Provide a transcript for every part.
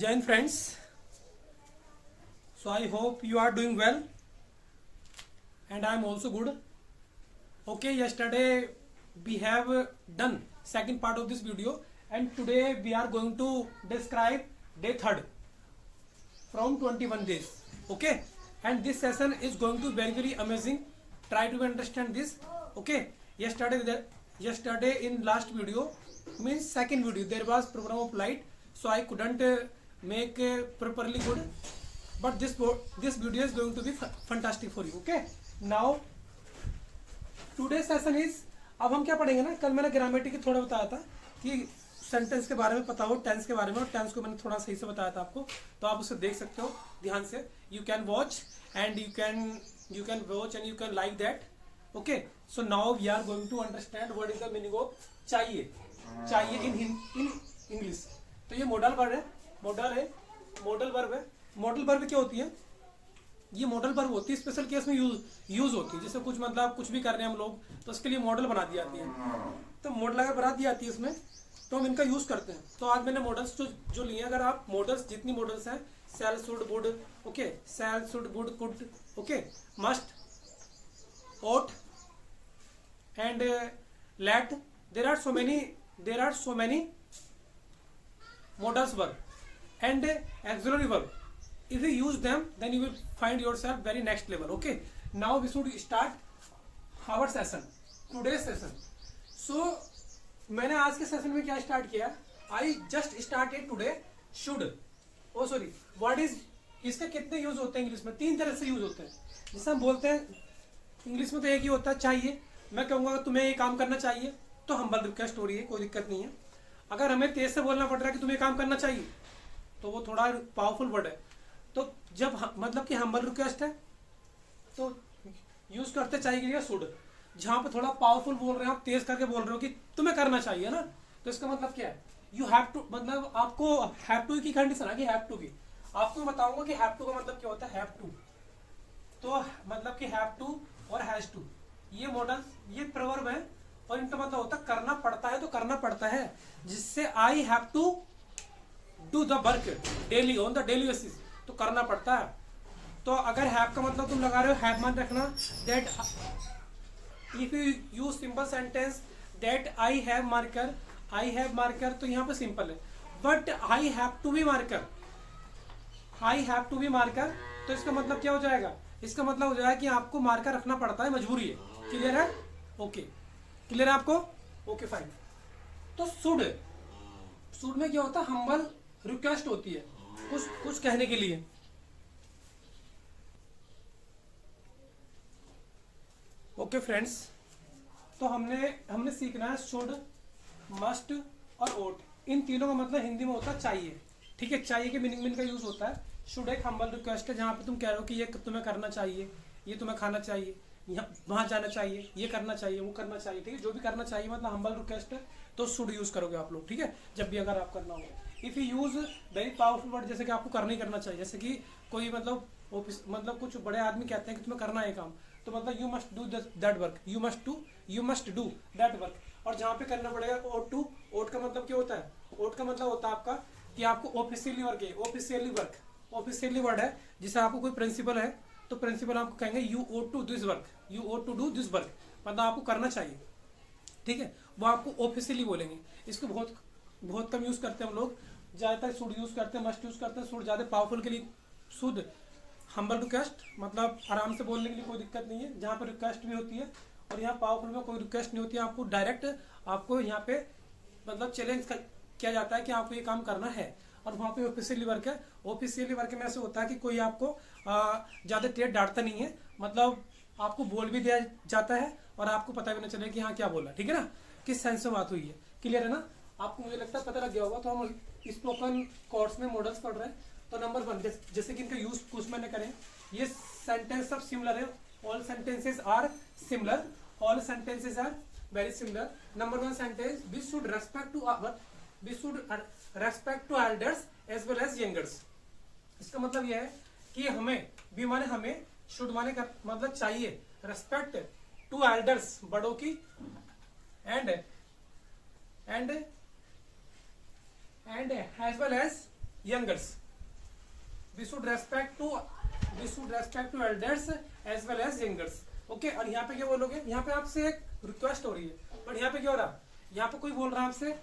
Jain friends, so I hope you are doing well and I am also good. Okay, yesterday we have done second part of this video and today we are going to describe day third from 21 days. Okay, and this session is going to be very amazing. Try to understand this. Okay, yesterday in last video means second video there was program of light, so I couldn't make properly good, but this video is going to be fantastic for you. Okay, now today session is, अब हम क्या पढ़ेंगे ना, कल मैंने grammatic थोड़ा बताया था कि सेंटेंस के बारे में पता हो, टेंस के बारे में, और टेंस को मैंने थोड़ा सही से बताया था आपको, तो आप उसे देख सकते हो ध्यान से. You can watch and you can watch and you can like that. Okay, so now we are going to understand what is the meaning of चाहिए. चाहिए इन इंग्लिश. तो ये मॉडल वर्ब है, मॉडल वर्ब है. Modal verb क्या होती है? ये मॉडल वर्ब होती है, स्पेशल केस में यूज होती है. जैसे कुछ मतलब कुछ भी कर रहे हैं हम लोग, तो उसके लिए मॉडल बना दी जाती है. तो मॉडल अगर बना दी जाती है इसमें, तो हम इनका यूज करते हैं. तो आज मैंने मॉडल्स जो लिए, अगर आप मॉडल्स जितनी मॉडल्स हैं, shall, should, would, okay, shall, should, would, could, okay, must, ought and let, there are so many modals verb and auxiliary verb. If you use them, then you will find yourself very next level. Okay, now we should start our session, today's session. So मैंने आज के session में क्या start किया? I just started today should, oh sorry, what is, इसके कितने use होते हैं इंग्लिश में? 3 तरह से यूज होते हैं. जिसे हम बोलते हैं इंग्लिश में तो एक ही होता है, चाहिए. मैं कहूँगा तुम्हें ये काम करना चाहिए, तो हम्बल रिक्वेस्ट हो रही है, कोई दिक्कत नहीं है. अगर हमें तेज से बोलना पड़ रहा है कि तुम्हें काम करना चाहिए, तो वो थोड़ा पावरफुल वर्ड है. तो जब मतलब कि हम्बल रिक्वेस्ट है, तो यूज करते चाहिए के लिए शुड. जहाँ पे थोड़ा पावरफुल बोल रहे हो, आप तेज करके बोल रहे हो कि तुम्हें करना चाहिए ना, तो इसका मतलब क्या है? यू हैव टू, मतलब आपको हैव टू की कंडीशन है कि हैव टू की. आपको बताऊंगा कि हैव टू का मतलब क्या होता है. हैव टू तो मतलब कि हैव टू और हैज टू, ये मॉडल, ये प्रवर्ब है, और इनका मतलब होता है करना पड़ता है, तो करना पड़ता है. जिससे I have to do the work daily on the daily basis, तो करना पड़ता है. तो अगर हैव का मतलब तुम लगा रहे हो, हैव मान रखना that. If you use simple sentence that I have marker, तो यहाँ पे सिंपल है. But I have to be marker, तो इसका मतलब क्या हो जाएगा? इसका मतलब हो जाएगा कि आपको मार्कर रखना पड़ता है, मजबूरी है. क्लियर है? ओके, क्लियर है आपको? Okay fine. तो शुड में क्या होता है? हम्बल रिक्वेस्ट होती है, कुछ कहने के लिए. ओके फ्रेंड्स, तो हमने सीखना है शुड, मस्ट और ओट. इन तीनों का मतलब हिंदी में होता है चाहिए. ठीक है, चाहिए के मीनिंग में इनका यूज होता है. शुड एक हम्बल रिक्वेस्ट है, जहाँ पे तुम कह रहे हो कि ये तुम्हें करना चाहिए, ये तुम्हें खाना चाहिए, यहाँ वहाँ जाना चाहिए, ये करना चाहिए, वो करना चाहिए. ठीक है, जो भी करना चाहिए मतलब हम्बल रिक्वेस्ट है, तो शुड यूज करोगे आप लोग. ठीक है, जब भी अगर आप करना होगा. If you use very powerful word, जैसे कि आपको करना ही करना चाहिए, जैसे कि कोई मतलब ऑफिस, मतलब कुछ बड़े आदमी कहते हैं कि तुम्हें करना है काम, तो मतलब you must do that work, you must do that work. और जहाँ पे करना पड़ेगा ओट टू. ओट का मतलब क्या होता है? ओट का मतलब होता है आपका कि आपको ऑफिशियली वर्क है. ऑफिशियली वर्ड है. जिसे आपको कोई प्रिंसिपल है, तो प्रिंसिपल आपको कहेंगे you ought to this work, you ought to do this work, मतलब आपको करना चाहिए. ठीक है, वो आपको ऑफिशियली बोलेंगे. इसको बहुत कम यूज करते हैं हम लोग, ज्यादातर शुड यूज करते हैं, मस्ट यूज करते हैं. शुड ज्यादा पावरफुल के लिए. शुड हम्बल रिक्वेस्ट, मतलब आराम से बोलने के लिए कोई दिक्कत नहीं है, जहाँ पर रिक्वेस्ट भी होती है. और यहाँ पावरफुल में कोई रिक्वेस्ट नहीं होती है, आपको डायरेक्ट आपको यहाँ पे मतलब चैलेंज किया जाता है कि आपको ये काम करना है. और वहाँ पे ऑफिशियली वर्क है. ऑफिशियली वर्क में ऐसे होता है कि कोई आपको ज़्यादा तेज डांटता नहीं है, मतलब आपको बोल भी दिया जाता है और आपको पता भी नहीं चले कि हाँ क्या बोला. ठीक है ना, किस सेंस में बात हुई है. क्लियर है ना आपको? मुझे लगता है पता लग गया होगा. तो हम स्पोकन कोर्स में मॉडल्स पढ़ रहे हैं. तो नंबर 1, जैसे कि इनका यूज कुछ मैंने करें, ये सेंटेंस सब सिमिलर है. All sentences are similar, all sentences are very similar. Number 1 sentence, we should respect to elders as well as youngers. इसका मतलब यह है कि हमें, बी माने हमें, शुड माने का मतलब चाहिए, रेस्पेक्ट टू एल्डर्स बड़ों की, and as well as youngers. We should respect to elders as well as youngers. Okay, और यहाँ पे क्या बोलोगे, यहाँ पे आपसे एक रिक्वेस्ट हो रही है, बट यहाँ पे क्या हो रहा है, यहाँ पे कोई बोल रहा है आपसे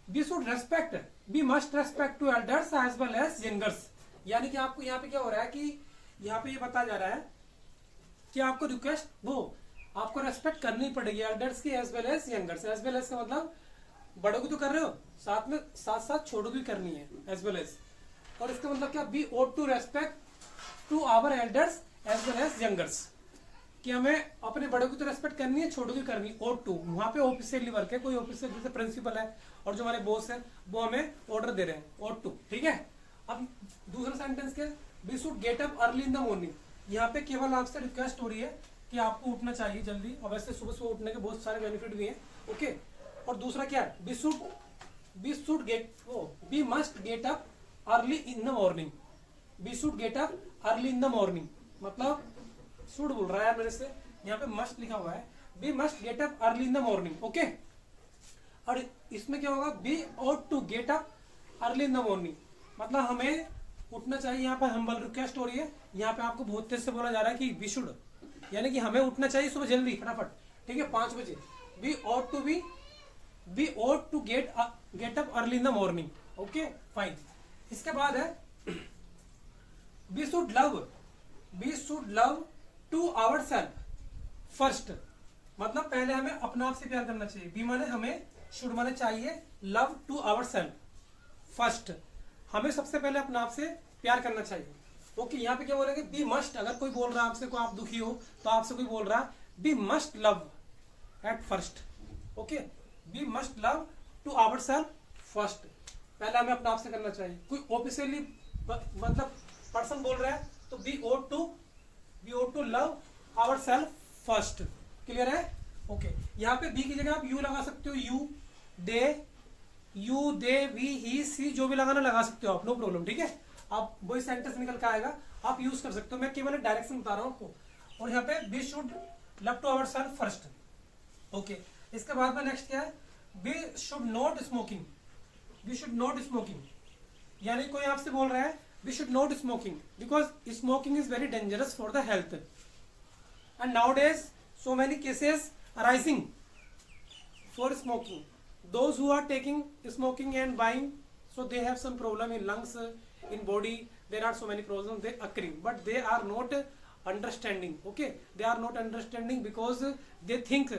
we should respect, we must respect to elders as well as youngers. यानी कि आपको यहाँ पे क्या हो रहा है कि यहाँ पे ये बताया जा रहा है कि आपको रिक्वेस्ट आपको रेस्पेक्ट करनी पड़ेगी एल्डर्स की as well as youngers. As well as का मतलब बड़ों की तो कर रहे हो, साथ में साथ साथ छोटों की करनी है एज वेल एज। और इसका मतलब क्या, we ought to respect to our elders as well as youngers, कि हमें अपने बड़ों की तो रेस्पेक्ट करनी है, छोटों की करनी है। ओट टू वहां पे ऑफिशियली वर्क है, कोई ऑफिसर जैसे प्रिंसिपल है और जो हमारे बॉस है वो हमें ऑर्डर दे रहे हैं, ओट टू। ठीक है, अब दूसरा सेंटेंस क्या, we should get up early in the morning. यहाँ पे केवल आपसे रिक्वेस्ट हो रही है कि आपको उठना चाहिए जल्दी, और वैसे सुबह सुबह उठने के बहुत सारे बेनिफिट भी हैं। ओके, और दूसरा क्या है, we must get up early in the morning. We should get up early in the morning, मतलब शुड बोल रहा है मेरे से, यहाँ पे मस्ट लिखा हुआ है, we must get up early in the morning. Okay, और इसमें क्या होगा, we ought to get up early in the morning, मतलब हमें उठना चाहिए। यहाँ पे हम्बल रिक्वेस्ट हो रही है, यहाँ पे आपको बहुत तेज से बोला जा रहा है कि वी शुड, यानी कि हमें उठना चाहिए सुबह जल्दी फटाफट। ठीक है, 5 बजे। We ought to get up early in the morning. Okay fine. इसके बाद है we should love to our self first, मतलब पहले हमें अपना आप से प्यार करना चाहिए। बी माने हमें, शुड माने चाहिए, love to our self first, हमें सबसे पहले अपना आप से प्यार करना चाहिए। ओके, यहाँ पे क्या बोलेंगे, बी मस्ट, अगर कोई बोल रहा है आपसे, कोई आप दुखी हो तो आपसे कोई बोल रहा है we must love at first. Okay, we must love to our self first, पहले हमें अपना आप से करना चाहिए। कोई ऑफिशियली मतलब पर्सन बोल रहा है तो we ought to love our self first. Clear है? ओके, यहाँ पे बी की जगह आप यू लगा सकते हो, यू दे वी ही सी, जो भी लगाना लगा सकते हो आप, नो प्रॉब्लम। ठीक है, आप वही सेंटेंस निकल के आएगा, आप यूज कर सकते हो, मैं केवल डायरेक्शन बता रहा हूँ आपको। और यहाँ पे we should love to our self first. Okay, इसके बाद में नेक्स्ट क्या है, we should not smoking. We should not smoking, यानी कोई आपसे बोल रहा है we should not smoking because smoking is very dangerous for the health, and nowadays so many cases arising for smoking. Those who are taking smoking and buying, so they have some problem in lungs, in body, there are so many problems they occurring, but they are not understanding. Okay, they are not understanding because they think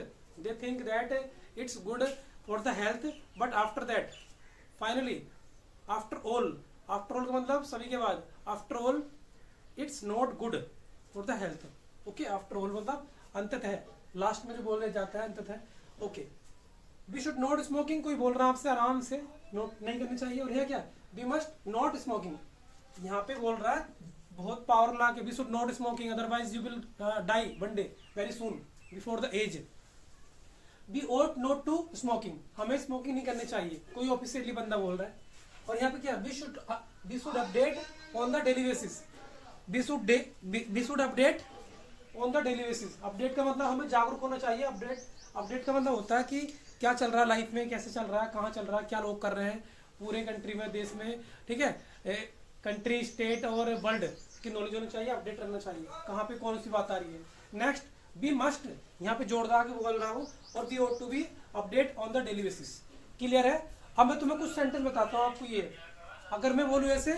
that it's good for the health, but after that finally after all का मतलब सभी के बाद, after all it's not good for the health. Okay, after all मतलब अंततः, last में जो बोलने जाता है अंततः। Okay, we should not smoking, कोई बोल रहा है आपसे आराम से नोट नहीं करनी चाहिए। और यह क्या, वी मस्ट नॉट स्मोकिंग, यहाँ पे बोल रहा है बहुत पावर ला के, we should not smoking otherwise you will die one day very soon before the age. We ought not to smoking, हमें स्मोकिंग नहीं करनी चाहिए, कोई ऑफिशियली बंदा बोल रहा है। और यहाँ पे क्या, we should update on the daily basis. We should update on the daily basis. Update का मतलब हमें जागरूक होना चाहिए। अपडेट का मतलब होता है कि क्या चल रहा है लाइफ में, कैसे चल रहा है, कहाँ चल रहा है, क्या लोग कर रहे हैं पूरे कंट्री में, देश में। ठीक है, कंट्री, स्टेट और वर्ल्ड की नॉलेज होनी चाहिए, अपडेट रहना चाहिए, कहाँ पे कौन सी बात आ रही है। नेक्स्ट, बी मस्ट, यहाँ पे जोरदार के बोल रहा हूँ, और be ought to be update on the daily basis. Clear है? अब मैं तुम्हें कुछ सेंटेंस बताता हूँ आपको। ये अगर मैं बोलूँ ऐसे,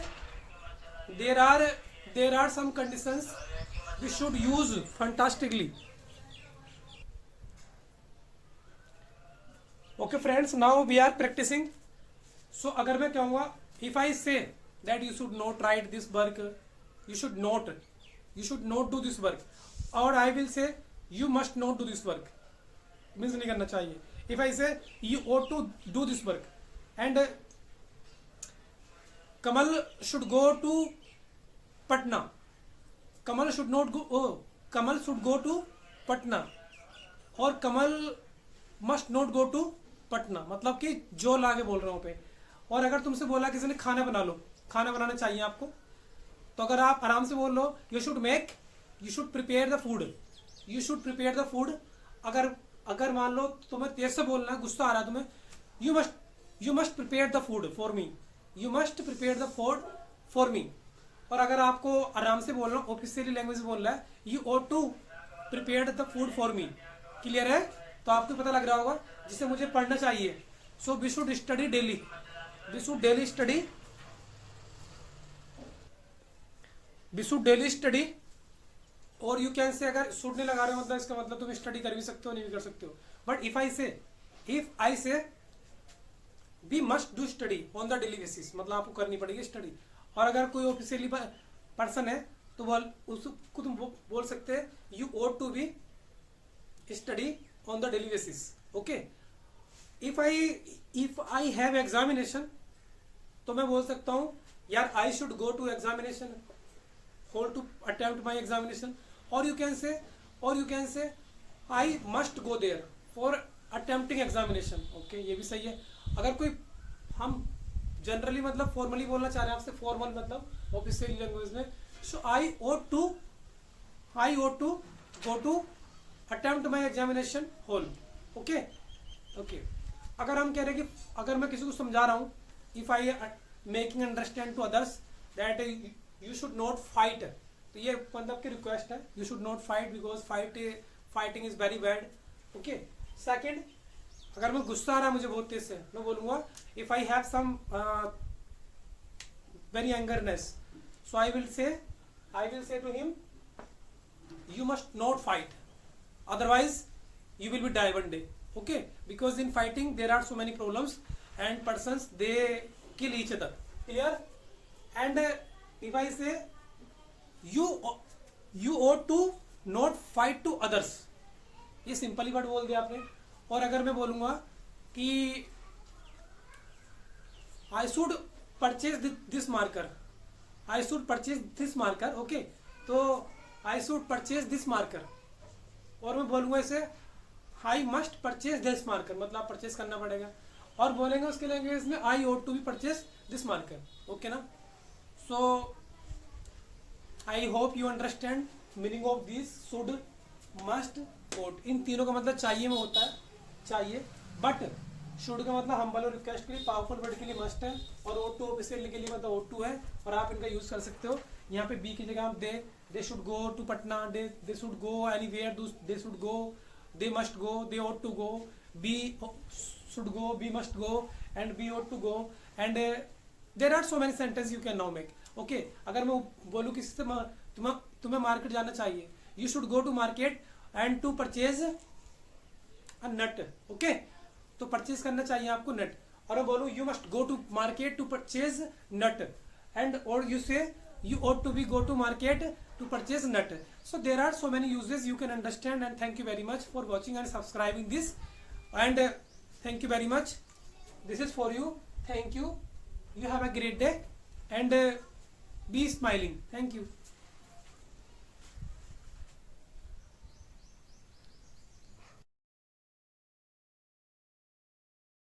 there are some conditions we should use fantastically. Okay friends, now we are practicing. So अगर मैं कहूँगा, if I say that you should not write this work, you should not do this work, or I will say you must not do this work, means नहीं करना चाहिए। If I say you ought to do this work, and Kamal should go to Patna, Kamal should go to Patna, और Kamal must not go to Patna, मतलब कि जो लागे बोल रहा हूँ पे। और अगर तुमसे बोला किसी ने खाना बना लो, खाना बनाना चाहिए आपको, तो अगर आप आराम से बोल लो you should prepare the food. अगर मान लो तुम्हें तेज से बोलना है, गुस्सा आ रहा है तुम्हें, you must prepare the food for me, you must prepare the food for मी। और अगर आपको आराम से बोलना, ऑफिशियली लैंग्वेज में बोलना है, you ought to prepare the food for me. Clear है? तो आपको पता लग रहा होगा जिसे मुझे पढ़ना चाहिए। So we should study daily, we should daily study, we should daily study. और यू कैन से, अगर शुड नहीं लगा रहे हो मतलब इसका मतलब तुम स्टडी कर भी सकते हो, नहीं भी कर सकते हो। But if I say we must do study on the daily basis, मतलब आपको करनी पड़ेगी स्टडी। और अगर कोई ऑफिशियली पर्सन है तो उसको तुम बोल सकते हैं you ought to be study on the daily basis. Okay, if I have examination, तो मैं बोल सकता हूँ यार I should go to examination, hold to attempt my examination. और you can say I must go there for attempting examination. Okay, ये भी सही है। अगर कोई हम जनरली मतलब फॉर्मली बोलना चाह रहे हैं आपसे, फॉर्मल मतलब ऑफिशियल लैंग्वेज में, so I ought to go to attempt my examination whole. Okay, अगर हम कह रहे हैं कि अगर मैं किसी को समझा रहा हूँ, if I making understand to others that you should not fight, तो ये मतलब की रिक्वेस्ट है, you should not fight because fighting is very bad. Okay, second, अगर मैं गुस्सा आ रहा है मुझे बहुत तेज से, मैं बोलूंगा if I have some very angerness, so I will say to him you must not fight, otherwise you will be die one day. Okay, because in fighting there are so many problems and persons they kill each other. Clear? And if I say you ought to not fight to others, ये simply word बोल दिया आपने। और अगर मैं बोलूंगा कि I should purchase this marker, I should purchase this marker, okay, तो I should purchase this marker। और मैं बोलूंगा इसे I must purchase this marker, मतलब परचेज करना पड़ेगा। और बोलेंगे उसके लैंग्वेज में I ought to be purchase this marker। Okay ना? So I hope you understand meaning of this should, must, ought। इन तीनों का मतलब चाहिए में होता है, चाहिए। बट शुड का मतलब हम्बल और रिक्वेस्ट के लिए, पावरफुल वर्ड के लिए मस्ट है, और ought to ऑफिशियल के लिए मतलब ought to है। और आप इनका यूज कर सकते हो। यहाँ पे बी की जगह आप they should go to Patna, they should go anywhere, they should go, they must go, they ought to go, B should go, B must go, and B ought to go, and there are so many sentences you can now make. Okay, अगर मैं बोलूँ किसी से तुम्हें market जाना चाहिए, you should go to market and to purchase a nut. Okay, तो purchase करना चाहिए आपको नट। और मैं बोलूँ you must go to market to purchase nut, and or you say you ought to be go to market to purchase nut. So there are so many uses you can understand, and thank you very much for watching and subscribing this, and thank you very much. This is for you. Thank you. You have a great day and be smiling. Thank you.